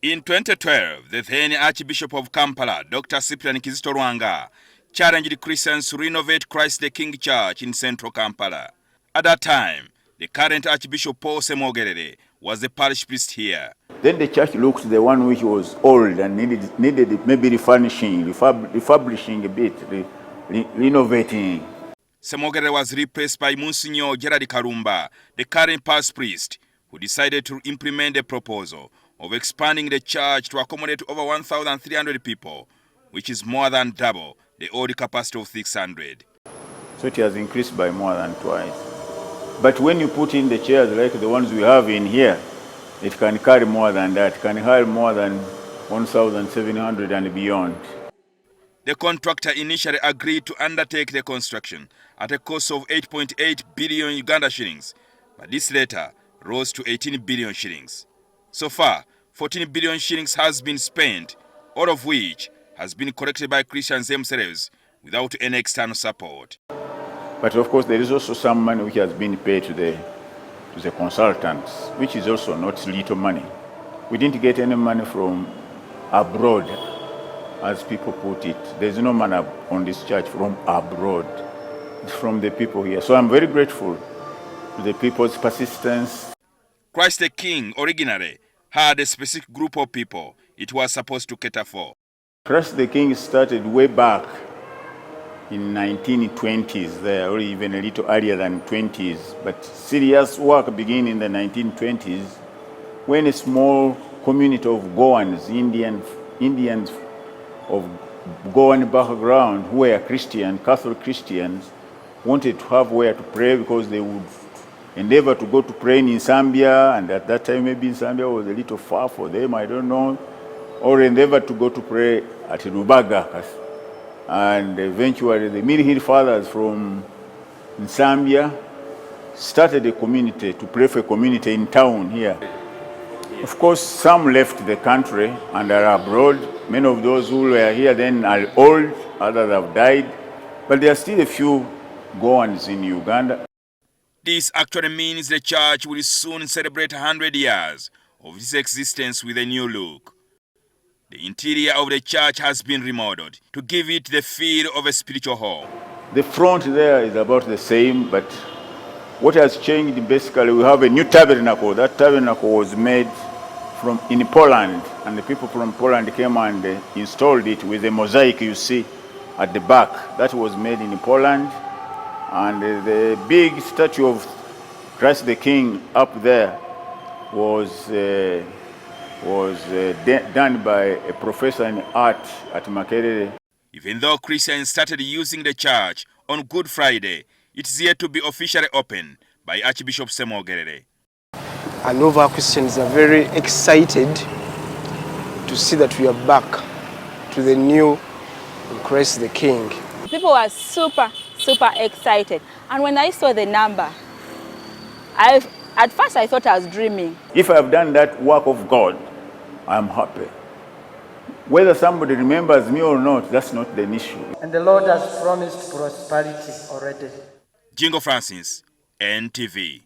In 2012, the then Archbishop of Kampala, Dr. Cyprian Kizito Lwanga, challenged Christians to renovate Christ the King Church in Central Kampala. At that time, the current Archbishop Paul Semogerere was the parish priest here. Then the church looked the one which was old and needed maybe refurbishing a bit, renovating. Semogerere was replaced by Monsignor Gerald Kalumba, the current parish priest, who decided to implement a proposal of expanding the church to accommodate over 1,300 people, which is more than double the old capacity of 600. So it has increased by more than twice. But when you put in the chairs like the ones we have in here, it can carry more than that. It can carry more than 1,700 and beyond. The contractor initially agreed to undertake the construction at a cost of 8.8 billion Uganda shillings, but this later rose to 18 billion shillings. So far, 14 billion shillings has been spent, all of which has been collected by Christians themselves without any external support. But of course, there is also some money which has been paid to the consultants, which is also not little money. We didn't get any money from abroad, as people put it. There's no money on this church from abroad. It's from the people here. So I'm very grateful to the people's persistence. Christ the King originally had a specific group of people it was supposed to cater for. Christ the King started way back in 1920s there, or even a little earlier than 20s. But serious work began in the 1920s when a small community of Goans, Indians of Goan background who were Christian, Catholic Christians, wanted to have where to pray because they would endeavor to go to pray in Zambia, and at that time maybe Zambia was a little far for them, I don't know, or endeavor to go to pray at Rubaga. And eventually the Middle Fathers from Zambia started a community to pray for a community in town here. Of course, some left the country and are abroad. Many of those who were here then are old, others have died, but there are still a few Goans in Uganda. This actually means the church will soon celebrate 100 years of its existence with a new look. The interior of the church has been remodeled to give it the feel of a spiritual home. The front there is about the same, but what has changed basically, we have a new tabernacle. That tabernacle was made in Poland, and the people from Poland came and installed it with a mosaic you see at the back. That was made in Poland. And the big statue of Christ the King up there was done by a professor in art at Makerere. Even though Christians started using the church on Good Friday, it is yet to be officially opened by Archbishop Semogerere. And all of our Christians are very excited to see that we are back to the new Christ the King. People were super excited, and when I saw the number, at first I thought I was dreaming. If I've done that work of God, I'm happy. Whether somebody remembers me or not, that's not the issue. And the Lord has promised prosperity already. Jjingo Francis, NTV.